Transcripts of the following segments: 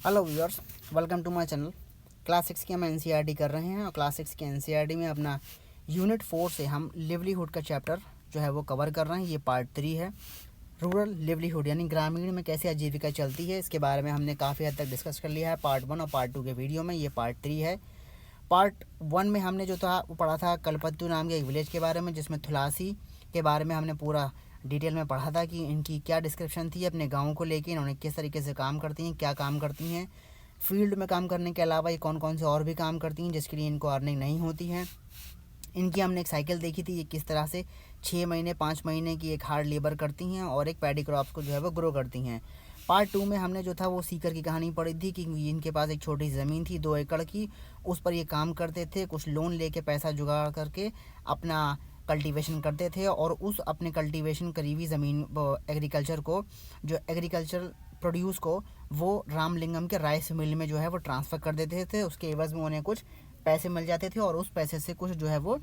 Hello viewers, welcome to my channel. Class 6 की हम NCERT कर रहे हैं और क्लास 6 के एनसीईआरटी में अपना यूनिट 4 से हम लिवलीहुड का चैप्टर जो है वो कवर कर रहे हैं। ये पार्ट 3 है। रूरल लिवलीहुड यानी ग्रामीण में कैसे आजीविका चलती है, इसके बारे में हमने काफ़ी हद तक डिस्कस कर लिया है पार्ट 1 और पार्ट 2 के वीडियो में। ये पार्ट 3 है। पार्ट 1 में हमने जो था वो पढ़ा था कलपत्तू नाम के एक विलेज के बारे में, जिसमें थुलासी के बारे में हमने पूरा डिटेल में पढ़ा था कि इनकी क्या डिस्क्रिप्शन थी अपने गाँव को लेके, इन्होंने किस तरीके से काम करती हैं, क्या काम करती हैं। फील्ड में काम करने के अलावा ये कौन कौन से और भी काम करती हैं जिसके लिए इनको अर्निंग नहीं होती है। इनकी हमने एक साइकिल देखी थी, ये किस तरह से 6 महीने 5 महीने की एक हार्ड लेबर करती हैं और एक पैडी क्रॉप्स को जो है वो ग्रो करती हैं। पार्ट 2 में हमने जो था वो सीकर की कहानी पढ़ी थी कि इनके पास एक छोटी सी ज़मीन थी 2 एकड़ की, उस पर ये काम करते थे। कुछ लोन लेके पैसा जुगाड़ करके अपना कल्टीवेशन करते थे और उस अपने कल्टीवेशन करीबी ज़मीन एग्रीकल्चर को, जो एग्रीकल्चर प्रोड्यूस को वो रामलिंगम के राइस मिल में जो है वो ट्रांसफ़र कर देते थे। उसके एवज़ में उन्हें कुछ पैसे मिल जाते थे और उस पैसे से कुछ जो है वो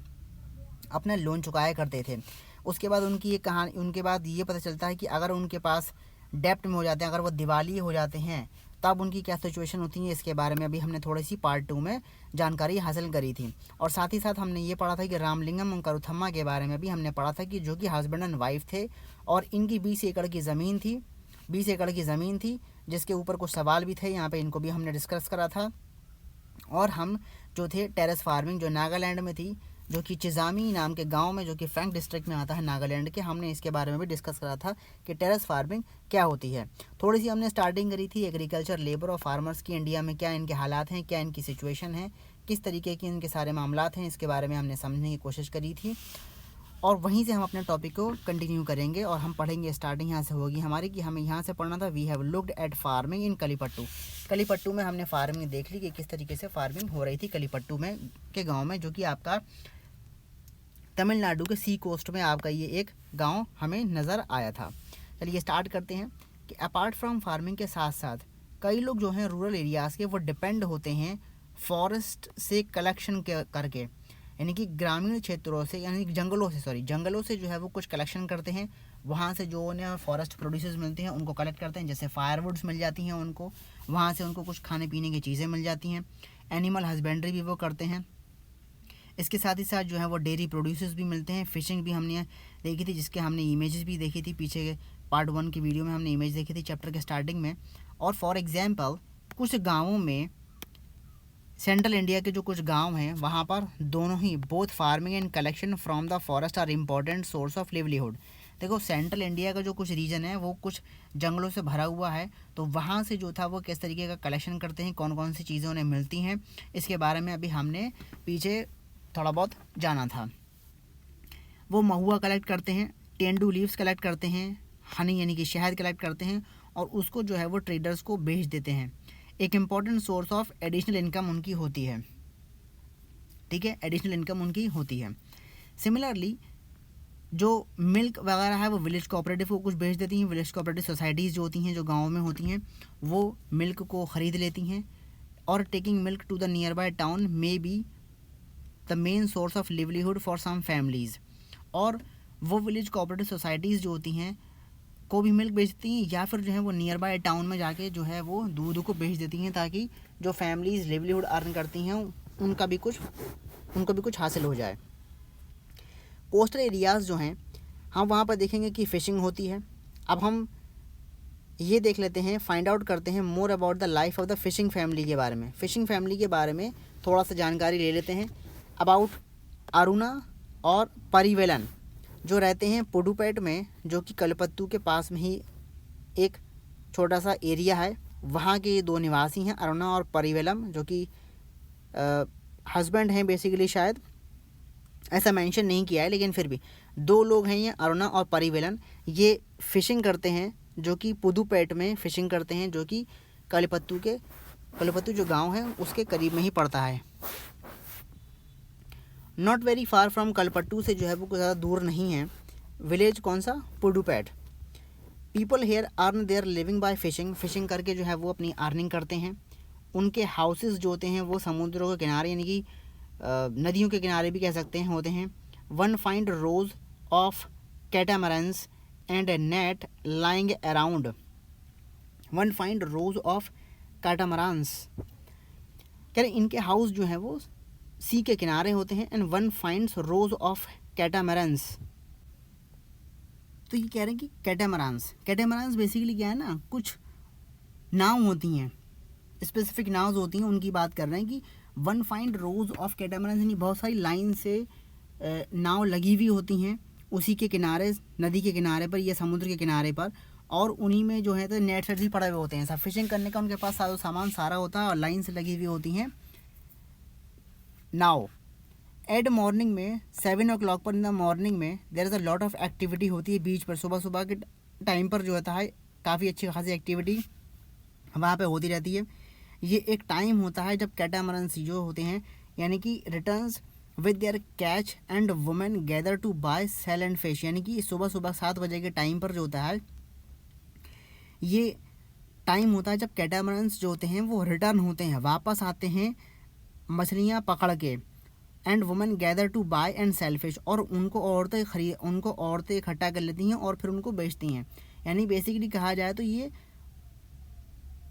अपना लोन चुकाया करते थे। उसके बाद उनकी ये कहानी, उनके बाद ये पता चलता है कि अगर उनके पास डेप्ट में हो जाते हैं, अगर वो दिवाली हो जाते हैं, तब उनकी क्या सिचुएशन होती है। इसके बारे में अभी हमने थोड़ी सी पार्ट 2 में जानकारी हासिल करी थी। और साथ ही साथ हमने ये पढ़ा था कि रामलिंगम और करुथम्मा के बारे में भी हमने पढ़ा था कि जो कि हस्बैंड एंड वाइफ थे और इनकी 20 एकड़ की ज़मीन थी। 20 एकड़ की ज़मीन थी जिसके ऊपर कुछ सवाल भी थे, यहाँ पे इनको भी हमने डिस्कस करा था। और हम जो थे टेरेस फार्मिंग जो नागालैंड में थी, जो कि चिजामी नाम के गांव में, जो कि फैंग डिस्ट्रिक्ट में आता है नागालैंड के, हमने इसके बारे में भी डिस्कस करा था कि टेरेस फार्मिंग क्या होती है। थोड़ी सी हमने स्टार्टिंग करी थी एग्रीकल्चर लेबर और फार्मर्स की, इंडिया में क्या इनके हालात हैं, क्या इनकी सिचुएशन है, किस तरीके के इनके सारे मामलात हैं, इसके बारे में हमने समझने की कोशिश करी थी। और वहीं से हम अपने टॉपिक को कंटिन्यू करेंगे और हम पढ़ेंगे। स्टार्टिंग यहाँ से होगी हमारी कि हमें यहाँ से पढ़ना था we have looked at farming in Kalipattu. Kalipattu में हमने फार्मिंग देख ली कि किस तरीके से फार्मिंग हो रही थी कलीपट्टू में के गांव में, जो कि आपका तमिलनाडु के सी कोस्ट में आपका ये एक गांव हमें नज़र आया था। चलिए स्टार्ट करते हैं कि अपार्ट फ्रॉम फार्मिंग के साथ साथ कई लोग जो हैं रूरल एरियाज़ के वो डिपेंड होते हैं फॉरेस्ट से कलेक्शन करके, यानी कि ग्रामीण क्षेत्रों से, यानी कि जंगलों से जो है वो कुछ कलेक्शन करते हैं। वहाँ से जो उन्हें फॉरेस्ट प्रोड्यूसर्स मिलते हैं उनको कलेक्ट करते हैं, जैसे फायरवुड्स मिल जाती हैं उनको, वहाँ से उनको कुछ खाने पीने की चीज़ें मिल जाती हैं। एनिमल हस्बेंड्री भी वो करते हैं। इसके साथ ही साथ जो है वो डेयरी प्रोड्यूसर्स भी मिलते हैं। फ़िशिंग भी हमने देखी थी, जिसके हमने इमेजेस भी देखी थी पीछे के पार्ट 1 की वीडियो में, हमने इमेज देखी थी चैप्टर के स्टार्टिंग में। और फॉर एग्जांपल कुछ गाँवों में, सेंट्रल इंडिया के जो कुछ गांव हैं वहाँ पर दोनों ही both farming and collection from the forest are important source of livelihood. देखो सेंट्रल इंडिया का जो कुछ रीजन है वो कुछ जंगलों से भरा हुआ है, तो वहाँ से जो था वो किस तरीके का कलेक्शन करते हैं, कौन कौन सी चीज़ें उन्हें मिलती हैं, इसके बारे में अभी हमने पीछे थोड़ा बहुत जाना था। वो महुआ कलेक्ट करते हैं, टेंडू लीव्स कलेक्ट करते हैं, हनी यानी कि शहद कलेक्ट करते हैं और उसको जो है वो ट्रेडर्स को बेच देते हैं। एक important source of additional income उनकी होती है। ठीक है, एडिशनल इनकम उनकी होती है। सिमिलरली जो मिल्क वगैरह है वो विलेज कोऑपरेटिव को कुछ बेच देती हैं। विलेज कोऑपरेटिव सोसाइटीज़ जो होती हैं, जो गाँव में होती हैं, वो मिल्क को ख़रीद लेती हैं। और taking milk to the nearby town may be the main source of livelihood for some families. और वो विलेज कोऑपरेटिव सोसाइटीज़ जो होती हैं को भी मिल्क बेचती हैं, या फिर जो है वो नियर बाय टाउन में जाके जो है वो दूध को बेच देती हैं, ताकि जो फैमिलीज़ लिवलीहुड अर्न करती हैं उनको भी कुछ हासिल हो जाए। कोस्टल एरियाज़ जो हैं हम वहाँ पर देखेंगे कि फ़िशिंग होती है। अब हम ये देख लेते हैं, फाइंड आउट करते हैं more about the life of the phishing family के बारे में। फ़िशिंग फैमिली के बारे में थोड़ा सा जानकारी ले लेते हैं। अबाउट अरुणा और परिवेलन जो रहते हैं पुडुपेट में, जो कि कलपत्तू के पास में ही एक छोटा सा एरिया है। वहाँ के ये 2 निवासी हैं, अरुणा और परिवेलम, जो कि हस्बैंड हैं बेसिकली, शायद ऐसा मेंशन नहीं किया है, लेकिन फिर भी 2 लोग हैं ये, अरुणा और परिवेलन। ये फ़िशिंग करते हैं, जो कि पुदुपेट में फ़िशिंग करते हैं, जो कि कलपत्तू जो गांव है उसके करीब में ही पड़ता है। Not very far from Kalpattu से जो है वो कुछ ज़्यादा दूर नहीं है। विलेज कौन सा? Pudupet. People here earn their living by fishing. Fishing करके जो है वो अपनी अर्निंग करते हैं। उनके हाउसेस जो होते हैं वो समुद्रों के किनारे, यानी कि नदियों के किनारे भी कह सकते हैं, होते हैं। One find rows of catamarans and a net lying around. One find rows of catamarans. कह रहे इनके हाउस जो है वो सी के किनारे होते हैं। And one finds rows of catamarans. तो ये कह रहे हैं कि कैटामरान्स बेसिकली क्या है ना, कुछ नाव होती हैं, स्पेसिफिक नाव्स होती हैं, उनकी बात कर रहे हैं कि वन फाइंड रोज ऑफ कैटामरान्स, यानी बहुत सारी लाइन से नाव लगी हुई होती हैं उसी के किनारे, नदी के किनारे पर या समुद्र के किनारे पर, और उन्हीं में जो है तो नेट सेट भी पड़े हुए होते हैं। सब फिशिंग करने का उनके पास सारा सामान सारा होता है और लाइन से लगी हुई होती हैं नाव। एट मॉर्निंग में 7 o'clock पर इन द मॉर्निंग में there is a lot of activity होती है बीच पर। सुबह सुबह के टाइम पर जो होता है काफ़ी अच्छी खासी एक्टिविटी वहाँ पे होती रहती है। ये एक टाइम होता है जब कैटामरन्स जो होते हैं यानी कि returns with their catch and women gather to buy sell and fish, यानी कि सुबह सुबह 7 बजे के टाइम पर जो होता है ये टाइम होता है जब कैटामरन्स जो होते हैं वो रिटर्न होते हैं, वापस आते हैं मछलियाँ पकड़ के। And women gather to buy and sell fish, और उनको औरतें इकट्ठा कर लेती हैं और फिर उनको बेचती हैं। यानी बेसिकली कहा जाए तो ये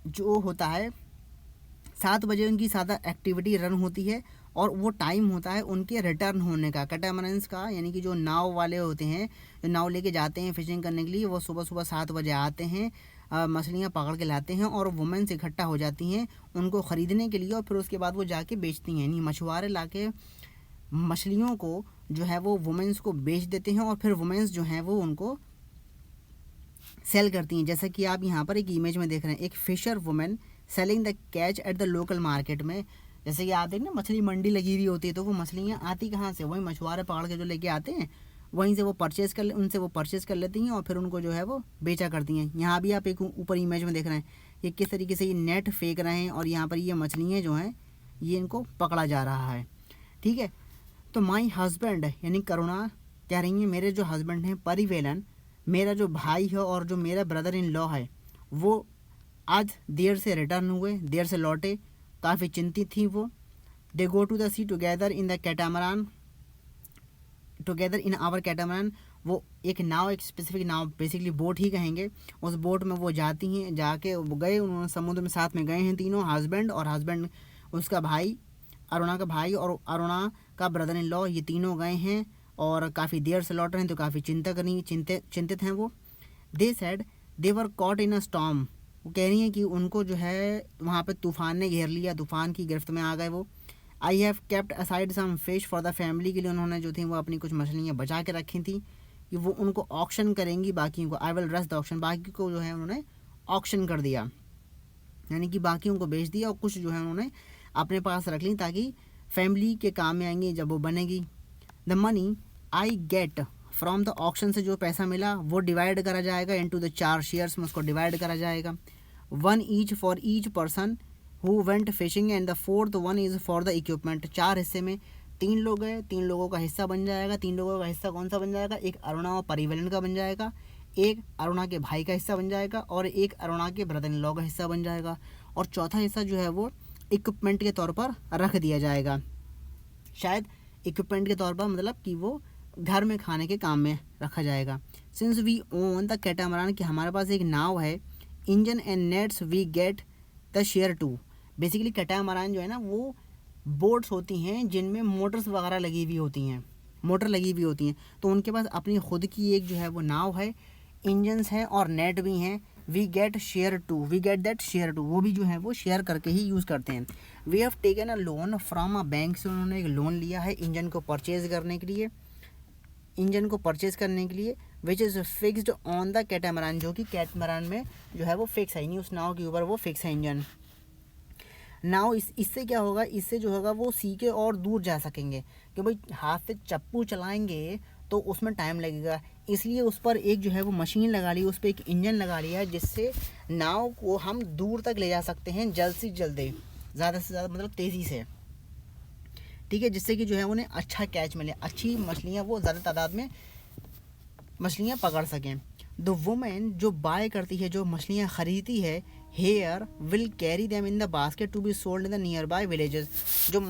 जो होता है 7 बजे उनकी ज़्यादा एक्टिविटी रन होती है और वो टाइम होता है उनके रिटर्न होने का, कैटामरन्स का, यानी कि जो नाव वाले होते हैं जो नाव लेके जाते हैं फिशिंग करने के लिए, वो सुबह सुबह 7 बजे आते हैं, मछलियाँ पकड़ के लाते हैं और वुमेन्स इकट्ठा हो जाती हैं उनको ख़रीदने के लिए, और फिर उसके बाद वो जाके बेचती हैं। यानी मछुआरे लाके मछलियों को जो है वो वुमेन्स को बेच देते हैं और फिर वुमेन्स जो हैं वो उनको सेल करती हैं। जैसा कि आप यहाँ पर एक इमेज में देख रहे हैं, एक fisher women selling the catch at the local market में। जैसे कि आप देख ना मछली मंडी लगी हुई होती है, तो वो मछलियाँ आती कहाँ से, वही मछुआरे पकड़ के जो लेके आते हैं वहीं से वो उनसे वो परचेज़ कर लेती हैं और फिर उनको जो है वो बेचा करती हैं। यहाँ भी आप एक ऊपर इमेज में देख रहे हैं कि किस तरीके से ये नेट फेंक रहे हैं और यहाँ पर ये मछलियाँ जो हैं ये इनको पकड़ा जा रहा है। ठीक है, तो माई हस्बैंड यानी करुणा कह रही है मेरे जो हस्बैंड हैं परिवेलन, मेरा जो भाई है और जो मेरा ब्रदर इन लॉ है वो आज देर से रिटर्न हुए, देर से लौटे, काफ़ी चिंतित थी वो। They go to the sea together in the catamaran, together in our catamaran. वो एक नाव, एक स्पेसिफिक नाव, बेसिकली बोट ही कहेंगे, उस बोट में वो जाती हैं, जाके वो गए, उन्होंने समुद्र में साथ में गए हैं तीनों, हस्बैंड उसका भाई, अरुणा का भाई और अरुणा का ब्रदर इन लॉ, ये तीनों गए हैं और काफ़ी देर से लौट रहे हैं, तो काफ़ी चिंतित हैं वो। They said they were caught in a storm, वो कह रही हैं कि उनको जो है वहाँ पे तूफ़ान ने घेर लिया, तूफ़ान की गिरफ्त में आ गए वो। I have kept aside some fish for the family, के लिए उन्होंने जो थी वो अपनी कुछ मछलियाँ बचा के रखी थी कि वो उनको ऑक्शन करेंगी बाकियों को। आई विल रस द ऑक्शन, बाकी को जो है उन्होंने ऑक्शन कर दिया, यानी कि बाकियों को बेच दिया और कुछ जो है उन्होंने अपने पास रख ली ताकि फैमिली के काम में आएंगी जब वो बनेगी। The money I get from the auction, से जो पैसा मिला वो डिवाइड करा जाएगा इनटू द 4 शेयर्स में, उसको डिवाइड करा जाएगा। 1 each for each person who went fishing and the 4th one is for the equipment. 4 हिस्से में 3 लोग गए, 3 लोगों का हिस्सा बन जाएगा। 3 लोगों का हिस्सा कौन सा बन जाएगा, एक अरुणा और परिवेलन का बन जाएगा, एक अरुणा के भाई का हिस्सा बन जाएगा और एक अरुणा के ब्रदर इन लॉ का हिस्सा बन जाएगा, और चौथा हिस्सा जो है वो इक्विपमेंट के तौर पर रख दिया जाएगा। शायद इक्विपमेंट के तौर पर मतलब कि वो घर में खाने के काम में रखा जाएगा। Since we own the catamaran, कि हमारे पास एक नाव है, engine and nets we get the share too. Basically catamaran जो है ना वो बोट्स होती हैं जिनमें मोटर्स वगैरह लगी हुई होती हैं, मोटर लगी हुई होती हैं, तो उनके पास अपनी खुद की एक जो है वो नाव है, इंजन्स हैं और नेट भी हैं। We get that share too, वो भी जो है वो शेयर करके ही यूज़ करते हैं। We have taken a loan from a bank, से उन्होंने एक लोन लिया है इंजन को परचेज़ करने के लिए, which is fixed on the catamaran, जो कि कैटामरान में जो है वो फिक्स है, नहीं उस नाव के ऊपर वो फिक्स है इंजन। नाव इससे क्या होगा, इससे जो होगा वो सी के और दूर जा सकेंगे, कि भाई हाथ से चप्पू चलाएंगे तो उसमें टाइम लगेगा, इसलिए उस पर एक जो है वो मशीन लगा ली, उस पर एक इंजन लगा लिया है जिससे नाव को हम दूर तक ले जा सकते हैं जल्द से जल्द, ज़्यादा से ज़्यादा मतलब तेज़ी से। ठीक है, जिससे कि जो है उन्हें अच्छा कैच मिले, अच्छी मछलियाँ वो ज़्यादा तादाद में मछलियाँ पकड़ सकें। द वुमेन जो बाय करती है, जो मछलियाँ ख़रीदती है, here will carry them in the basket to be sold in the nearby villages. जो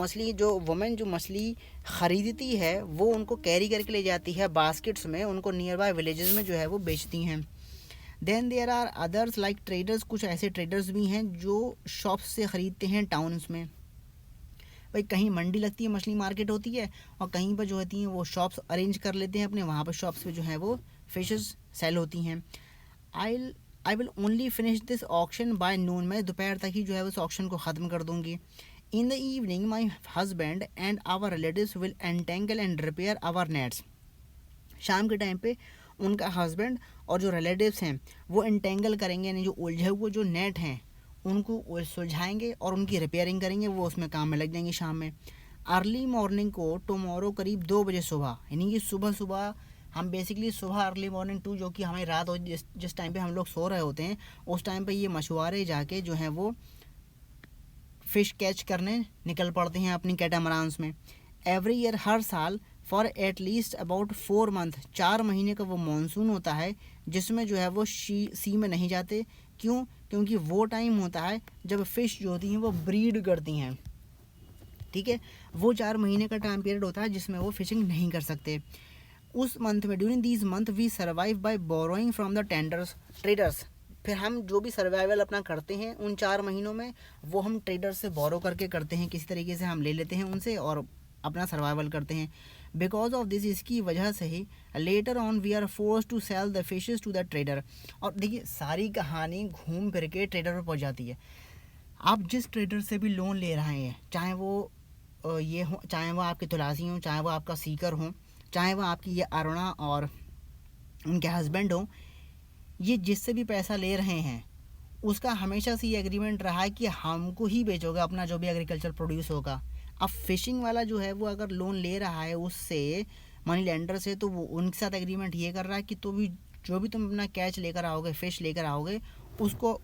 वुमेन जो मछली ख़रीदती है वो उनको कैरी करके ले जाती है बास्केट्स में, उनको नियर बाय विलेजेस में जो है वो बेचती हैं। Then there are others like traders, कुछ ऐसे ट्रेडर्स भी हैं जो शॉप्स से ख़रीदते हैं टाउन्स में। भाई कहीं मंडी लगती है, मछली मार्केट होती है, और कहीं पर जो होती हैं वो शॉप्स अरेंज कर लेते हैं अपने, वहाँ पर शॉप्स पे जो है वो फिशेस सेल होती हैं। I will only finish this auction by noon, मैं दोपहर तक ही जो है उस ऑक्शन को ख़त्म कर दूँगी। In the evening my husband and our relatives will entangle and repair our nets, शाम के टाइम पे उनका हस्बैंड और जो रिलेटिव्स हैं वो एंटेंगल करेंगे, यानी जो उलझे हुए जो नेट हैं उनको सुलझाएंगे और उनकी रिपेयरिंग करेंगे, वो उसमें काम में लग जाएंगे शाम में। अर्ली मॉर्निंग को टुमारो करीब 2 बजे सुबह, यानी कि सुबह सुबह हम बेसिकली सुबह अर्ली मॉर्निंग टू, जो कि हमें रात हो जिस टाइम पे हम लोग सो रहे होते हैं, उस टाइम पे ये मछुआरे जाके जो हैं वो फ़िश कैच करने निकल पड़ते हैं अपनी कैटामरान्स में। एवरी ईयर, हर साल, for at least about 4 month, 4 महीने का वो मानसून होता है जिसमें जो है वो सी में नहीं जाते। क्यों? क्योंकि वो टाइम होता है जब फ़िश जो होती हैं वो ब्रीड करती हैं, ठीक है। वो 4 महीने का टाइम पीरियड होता है जिसमें वो फिशिंग नहीं कर सकते। उस मंथ में, during these month we survive by borrowing from the traders, फिर हम जो भी सर्वाइवल अपना करते हैं उन 4 महीनों में, वो हम ट्रेडर्स से बोरो करके करते हैं, किसी तरीके से हम ले लेते हैं उनसे और अपना सर्वाइवल करते हैं। बिकॉज ऑफ दिस, इसकी वजह से ही later on we are force to sell the fishes to the trader. और देखिए सारी कहानी घूम फिर के ट्रेडर पर पहुंच जाती है। आप जिस ट्रेडर से भी लोन ले रहे हैं, चाहे वो ये हो, चाहे वो आपके तुलासी हों, चाहे वो आपका सीकर हों, चाहे वो आपकी ये अरुणा और उनके हस्बैंड हों, ये जिससे भी पैसा ले रहे हैं उसका हमेशा से ये एग्रीमेंट रहा है कि हमको ही बेचोगे अपना जो भी एग्रीकल्चर प्रोड्यूस होगा। अब फिशिंग वाला जो है वो अगर लोन ले रहा है उससे, मनी लेंडर से, तो वो उनके साथ एग्रीमेंट ये कर रहा है कि तो भी जो भी तुम अपना कैच लेकर आओगे, फ़िश लेकर आओगे, उसको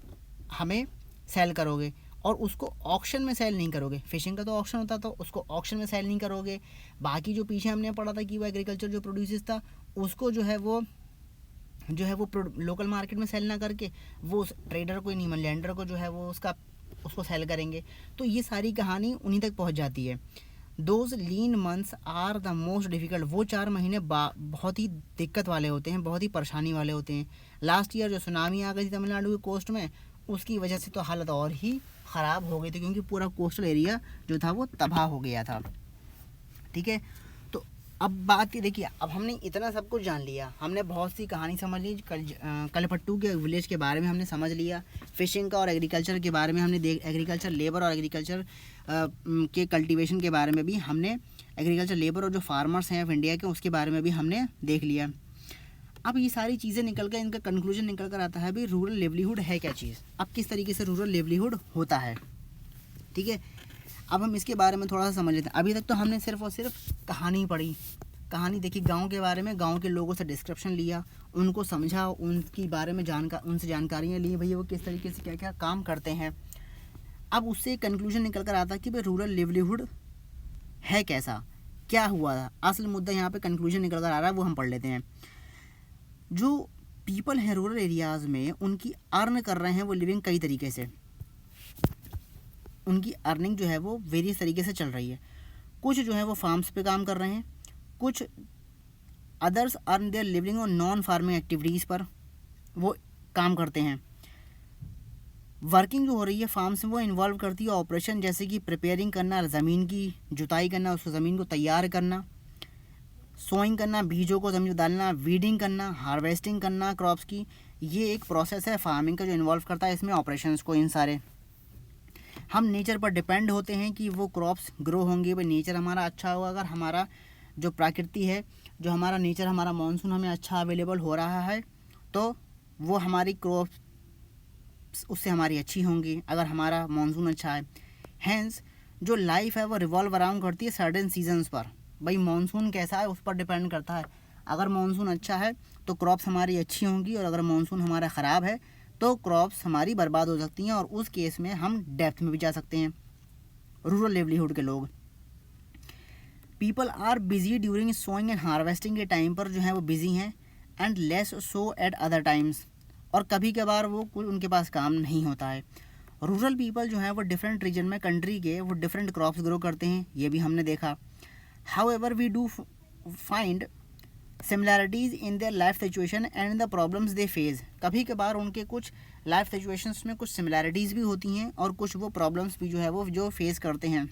हमें सेल करोगे और उसको ऑक्शन में सेल नहीं करोगे। फ़िशिंग का तो ऑक्शन होता था, उसको ऑक्शन में सेल नहीं करोगे। बाकी जो पीछे हमने पढ़ा था कि वो एग्रीकल्चर जो प्रोड्यूस था उसको जो है वो लोकल मार्केट में सेल ना करके वो उस ट्रेडर को, नहीं, मनी लेंडर को जो है वो उसको सेल करेंगे। तो ये सारी कहानी उन्हीं तक पहुंच जाती है। Those lean months are the most difficult, वो 4 महीने बहुत ही दिक्कत वाले होते हैं, बहुत ही परेशानी वाले होते हैं। लास्ट ईयर जो सुनामी आ गई थी तमिलनाडु के कोस्ट में, उसकी वजह से तो हालत और ही ख़राब हो गई थी, क्योंकि पूरा कोस्टल एरिया जो था वो तबाह हो गया था, ठीक है। तो अब बात ये देखिए, अब हमने इतना सब कुछ जान लिया, हमने बहुत सी कहानी समझ ली, कलपट्टू के विलेज के बारे में हमने समझ लिया, फ़िशिंग का और एग्रीकल्चर के बारे में हमने एग्रीकल्चर लेबर और एग्रीकल्चर के कल्टीवेशन के बारे में भी हमने, एग्रीकल्चर लेबर और जो फार्मर्स हैं ऑफ इंडिया के, उसके बारे में भी हमने देख लिया। अब ये सारी चीज़ें निकल कर, इनका कंक्लूजन निकल कर आता है भाई रूरल लिवलीहुड है क्या चीज़, अब किस तरीके से रूरल लिवलीहुड होता है, ठीक है। अब हम इसके बारे में थोड़ा सा समझ लेते हैं। अभी तक तो हमने सिर्फ और सिर्फ कहानी पढ़ी, कहानी देखी गांव के बारे में, गांव के लोगों से डिस्क्रिप्शन लिया, उनको समझा, उनके बारे में उनसे जानकारियाँ ली, भैया वो किस तरीके से क्या क्या काम करते हैं। अब उससे कंक्लूजन निकल कर आता है कि भाई रूरल लिवलीहुड है कैसा, क्या हुआ था। असल मुद्दा यहाँ पे कंक्लूजन निकल कर आ रहा है, वो हम पढ़ लेते हैं। जो पीपल हैं रूरल एरियाज़ में, उनकी अर्न कर रहे हैं वो लिविंग कई तरीके से, उनकी अर्निंग जो है वो वेरियस तरीके से चल रही है। कुछ जो है वो फार्म्स पे काम कर रहे हैं, कुछ अदर्स अर्न देयर लिविंग और नॉन फार्मिंग एक्टिविटीज़ पर वो काम करते हैं। वर्किंग जो हो रही है फार्म्स में वो इन्वॉल्व करती है ऑपरेशन, जैसे कि प्रिपेयरिंग करना, ज़मीन की जुताई करना, उसको ज़मीन को तैयार करना, सोइंग करना, बीजों को ज़मीन में डालना, वीडिंग करना, हार्वेस्टिंग करना क्रॉप्स की। ये एक प्रोसेस है फार्मिंग का जो इन्वॉल्व करता है इसमें ऑपरेशंस को। इन सारे हम नेचर पर डिपेंड होते हैं कि वो क्रॉप्स ग्रो होंगे, भाई नेचर हमारा अच्छा होगा। अगर हमारा जो प्रकृति है, जो हमारा नेचर, हमारा मानसून हमें अच्छा अवेलेबल हो रहा है तो वो हमारी क्रॉप्स उससे हमारी अच्छी होंगी, अगर हमारा मानसून अच्छा है। हैंस जो लाइफ है वो रिवॉल्व अराउंड करती है सर्टेन सीजन्स पर। भाई मानसून कैसा है उस पर डिपेंड करता है। अगर मानसून अच्छा है तो क्रॉप्स हमारी अच्छी होंगी, और अगर मानसून हमारा ख़राब है तो क्रॉप्स हमारी बर्बाद हो सकती हैं, और उस केस में हम डेप्थ में भी जा सकते हैं। रूरल लिवलीहुड के लोग, people are busy during sowing and harvesting के टाइम पर जो है वो बिजी हैं, and less so at other times, और कभी कभार वो कुछ उनके पास काम नहीं होता है। रूरल पीपल जो है वो डिफरेंट रीजन में कंट्री के वो डिफरेंट क्रॉप्स ग्रो करते हैं, ये भी हमने देखा। However we do find similarities in their life situation and the problems they face. कभी कभार उनके कुछ लाइफ सिचुएशंस में कुछ सिमिलैरिटीज़ भी होती हैं और कुछ वो प्रॉब्लम्स भी जो है वो जो फेस करते हैं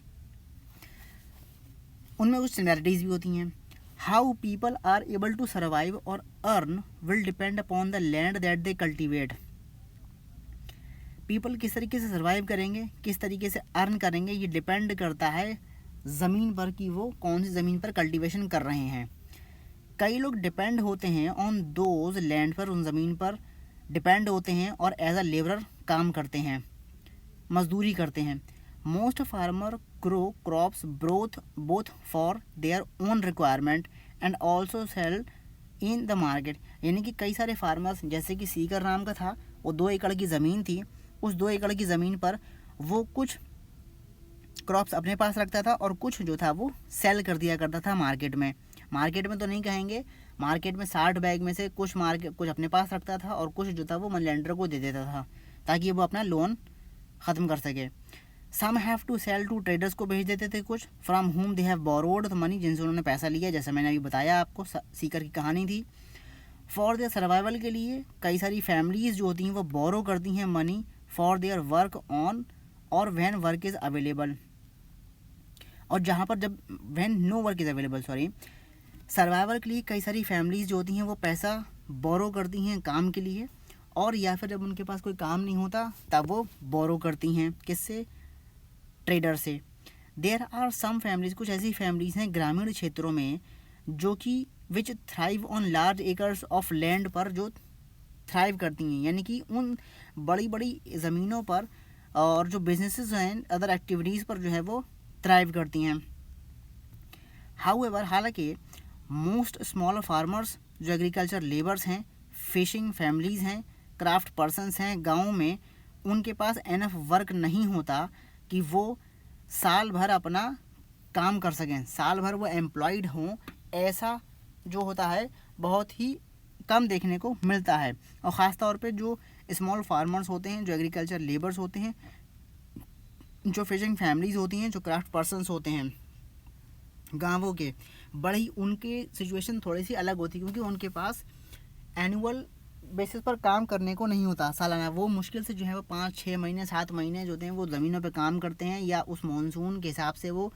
उनमें कुछ सिमिलैरिटीज़ भी होती हैं। How people are able to survive और earn will depend upon the land that they cultivate. People किस तरीके से सर्वाइव करेंगे, किस तरीके से अर्न करेंगे, ये डिपेंड करता है ज़मीन पर कि वो कौन सी ज़मीन पर कल्टीवेशन कर रहे हैं। कई लोग डिपेंड होते हैं ऑन दोज लैंड पर, उन ज़मीन पर डिपेंड होते हैं और एज अ लेबरर काम करते हैं, मजदूरी करते हैं। Most farmer grow crops both for their own requirement and also sell in the market. यानी कि कई सारे फार्मर्स, जैसे कि सीकर नाम का था, वो 2 एकड़ की ज़मीन थी, उस 2 एकड़ की ज़मीन पर वो कुछ क्रॉप्स अपने पास रखता था और कुछ जो था वो सेल कर दिया करता था मार्केट में। मार्केट में तो नहीं कहेंगे, मार्केट में 60 बैग में से कुछ कुछ अपने पास रखता था और कुछ जो था वो मनी लेंडर को दे देता था ताकि वो अपना लोन ख़त्म कर सके। Some have to sell to traders को भेज देते थे कुछ, from whom they have borrowed the money, जिनसे उन्होंने पैसा लिया, जैसे मैंने अभी बताया आपको, सीकर की कहानी थी। फॉर देयर सर्वाइवल के लिए कई सारी फैमिलीज़ जो होती हैं वो बोरो करती हैं money for their work on और व्हेन वर्क इज़ अवेलेबल, और जहाँ पर जब when no work is available survival के लिए कई सारी फैमिलीज़ जो होती हैं वो पैसा बोरो करती हैं काम के लिए, और या फिर जब उनके पास कोई काम नहीं होता तब वो बोरो करती हैं, किससे, ट्रेडर से। देयर आर सम फैमिलीज़, कुछ ऐसी फैमिलीज़ हैं ग्रामीण क्षेत्रों में जो कि which thrive on large acres of land पर जो थ्राइव करती हैं, यानी कि उन बड़ी बड़ी ज़मीनों पर और जो बिजनेसेस हैं, अदर एक्टिविटीज़ पर जो है वो थ्राइव करती हैं। हाउएवर, हालांकि मोस्ट स्मॉल फार्मर्स, जो एग्रीकल्चर लेबर्स हैं, फिशिंग फैमिलीज़ हैं, क्राफ्ट पर्सनस हैं, गाँव में उनके पास एनफ वर्क नहीं होता कि वो साल भर अपना काम कर सकें, साल भर वो एम्प्लॉयड हों, ऐसा जो होता है बहुत ही कम देखने को मिलता है। और ख़ास तौर पे जो स्मॉल फार्मर्स होते हैं, जो एग्रीकल्चर लेबर्स होते हैं, जो फिशिंग फैमिलीज़ होती हैं, जो क्राफ्ट पर्सनस होते हैं गाँवों के, बड़ी उनके सिचुएशन थोड़ी सी अलग होती है क्योंकि उनके पास एनुअल बेसिस पर काम करने को नहीं होता सालाना। वो मुश्किल से जो है वो 5-6 महीने 7 महीने जो होते हैं वो ज़मीनों पे काम करते हैं या उस मानसून के हिसाब से वो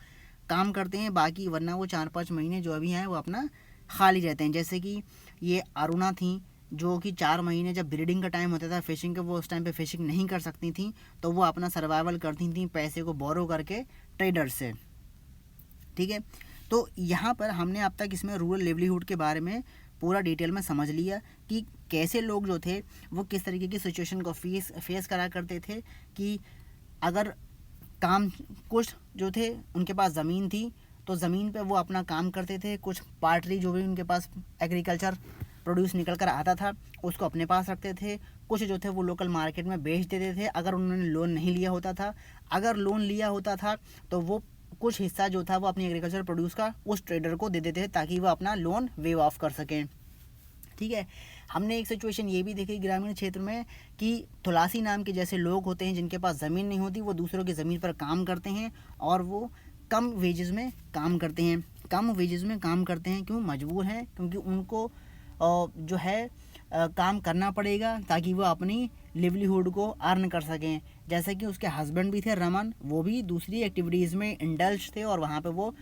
काम करते हैं, बाकी वरना वो 4-5 महीने जो अभी हैं वो अपना खाली रहते हैं। जैसे कि ये अरुणा थी जो कि 4 महीने जब ब्रीडिंग का टाइम होता था फिशिंग का, वो उस टाइम पे फिशिंग नहीं कर सकती थी, तो वो अपना सर्वाइवल करती थी पैसे को बोरो करके ट्रेडर से। ठीक है, तो यहाँ पर हमने अब तक इसमें रूरल लिवलीहुड के बारे में पूरा डिटेल में समझ लिया कि कैसे लोग जो थे वो किस तरीके की सिचुएशन को फेस करा करते थे कि अगर काम, कुछ जो थे उनके पास ज़मीन थी तो ज़मीन पे वो अपना काम करते थे, कुछ पार्टली जो भी उनके पास एग्रीकल्चर प्रोड्यूस निकल कर आता था उसको अपने पास रखते थे, कुछ जो थे वो लोकल मार्केट में बेच देते थे अगर उन्होंने लोन नहीं लिया होता था। अगर लोन लिया होता था तो वो कुछ हिस्सा जो था वो अपनी एग्रीकल्चर प्रोड्यूस का उस ट्रेडर को दे देते थे ताकि वो अपना लोन वेव ऑफ कर सकें। ठीक है, हमने एक सिचुएशन ये भी देखी ग्रामीण क्षेत्र में कि तुलासी नाम के जैसे लोग होते हैं जिनके पास ज़मीन नहीं होती, वो दूसरों की ज़मीन पर काम करते हैं और वो कम वेजेस में काम करते हैं। कम वेजेस में काम करते हैं क्यों, मजबूर हैं, क्योंकि उनको जो है काम करना पड़ेगा ताकि वो अपनी लिवलीहुड को अर्न कर सकें। जैसे कि उसके हस्बैंड भी थे रमन, वो भी दूसरी एक्टिविटीज़ में इंडल्ज थे और वहाँ पे वो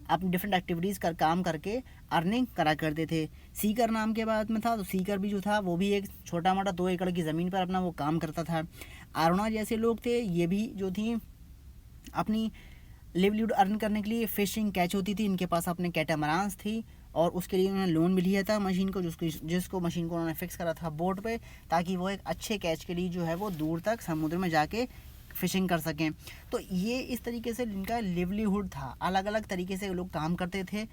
अपनी डिफरेंट एक्टिविटीज़ कर काम करके अर्निंग करा करते थे। सीकर नाम के बाद में था तो सीकर भी जो था वो भी एक छोटा मोटा 2 एकड़ की ज़मीन पर अपना वो काम करता था। अरुणा जैसे लोग थे, ये भी जो थी अपनी लिवलीहुड अर्न करने के लिए फिशिंग कैच होती थी, इनके पास अपने कैटामरान्स थी और उसके लिए उन्होंने लोन भी लिया था मशीन को, जिसको मशीन को उन्होंने फिक्स करा था बोट पे ताकि वो एक अच्छे कैच के लिए जो है वो दूर तक समुद्र में जाके फिशिंग कर सकें। तो ये इस तरीके से इनका लिवलीहुड था, अलग अलग तरीके से लोग काम करते थे।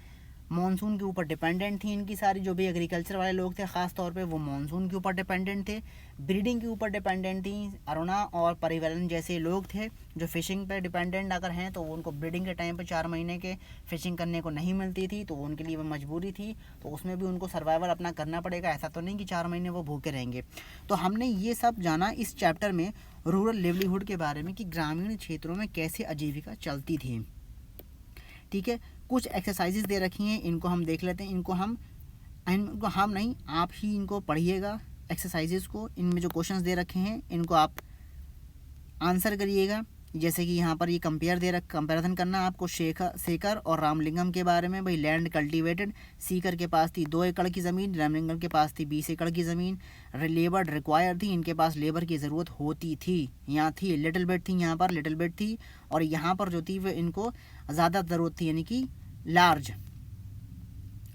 मॉनसून के ऊपर डिपेंडेंट थी इनकी सारी, जो भी एग्रीकल्चर वाले लोग थे ख़ास तौर पे वो मॉनसून के ऊपर डिपेंडेंट थे, ब्रीडिंग के ऊपर डिपेंडेंट थी। अरुणा और परिवलन जैसे लोग थे जो फ़िशिंग पे डिपेंडेंट अगर हैं तो उनको ब्रीडिंग के टाइम पे 4 महीने के फ़िशिंग करने को नहीं मिलती थी तो उनके लिए वो मजबूरी थी, तो उसमें भी उनको सर्वाइवल अपना करना पड़ेगा, ऐसा तो नहीं कि 4 महीने वो भूखे रहेंगे। तो हमने ये सब जाना इस चैप्टर में रूरल लिवलीहुड के बारे में कि ग्रामीण क्षेत्रों में कैसे आजीविका चलती थी। ठीक है, कुछ एक्सरसाइजेज दे रखी हैं, इनको हम देख लेते हैं। इनको हम इनको हम नहीं, आप ही इनको पढ़िएगा एक्सरसाइजेस को। इनमें जो क्वेश्चंस दे रखे हैं इनको आप आंसर करिएगा। जैसे कि यहाँ पर ये कंपेरिजन करना आपको शेखर और रामलिंगम के बारे में। भाई लैंड कल्टीवेटेड, सीकर के पास थी 2 एकड़ की ज़मीन, रामलिंगम के पास थी 20 एकड़ की ज़मीन। लेबर रिक्वायर थी, इनके पास लेबर की ज़रूरत होती थी, यहाँ थी लिटिल बिट थी, यहाँ पर लिटिल बिट थी, और यहाँ पर जो थी वो इनको ज़्यादा ज़रूरत थी, यानी कि लार्ज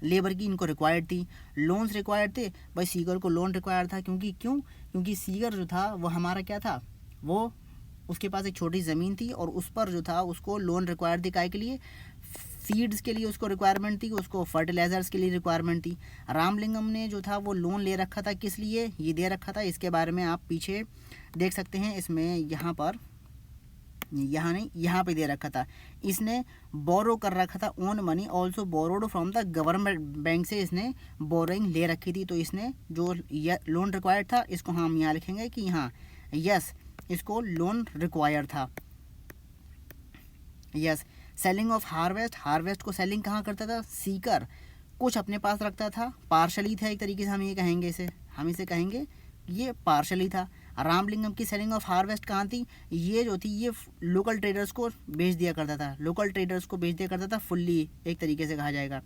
लेबर की इनको रिक्वायर्ड थी। लोन्स रिक्वायर्ड थे, भाई सीकर को लोन रिक्वायर्ड था, क्योंकि सीकर जो था वो हमारा क्या था, वो उसके पास एक छोटी ज़मीन थी और उस पर जो था उसको लोन रिक्वायर्ड थी, काय के लिए, सीड्स के लिए उसको रिक्वायरमेंट थी, उसको फर्टिलाइज़र्स के लिए रिक्वायरमेंट थी। रामलिंगम ने जो था वो लोन ले रखा था, किस लिए ये दे रखा था, इसके बारे में आप पीछे देख सकते हैं। इसमें यहाँ पर, यहाँ नहीं, यहाँ पे दे रखा था, इसने बोरो कर रखा था, own money also borrowed from the government bank से इसने बोरोइंग ले रखी थी। तो इसने जो लोन रिक्वायर्ड था, इसको हम यहाँ लिखेंगे कि यहाँ यस, इसको लोन रिक्वायर था। यस, सेलिंग ऑफ हार्वेस्ट को सेलिंग कहाँ करता था, सीकर कुछ अपने पास रखता था, पार्शली था एक तरीके से हम ये कहेंगे, हम इसे कहेंगे ये पार्शली था। रामलिंगम की सेलिंग ऑफ हार्वेस्ट कहाँ थी, ये जो थी ये लोकल ट्रेडर्स को बेच दिया करता था, फुल्ली एक तरीके से कहा जाएगा।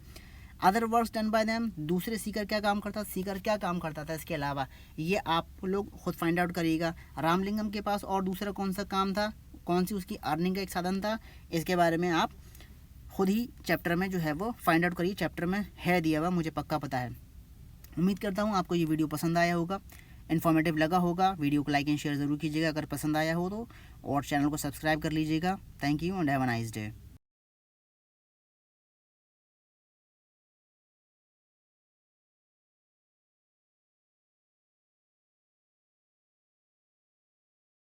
Other works done by them, दूसरे सीकर क्या काम करता था इसके अलावा, ये आप लोग खुद फाइंड आउट करिएगा। रामलिंगम के पास और दूसरा कौन सा काम था, कौन सी उसकी अर्निंग का एक साधन था, इसके बारे में आप खुद ही चैप्टर में जो है वो फाइंड आउट करिए, चैप्टर में है दिया हुआ, मुझे पक्का पता है। उम्मीद करता हूँ आपको ये वीडियो पसंद आया होगा, इन्फॉर्मेटिव लगा होगा। वीडियो को लाइक एंड शेयर ज़रूर कीजिएगा अगर पसंद आया हो तो, और चैनल को सब्सक्राइब कर लीजिएगा। Thank you and have a nice day.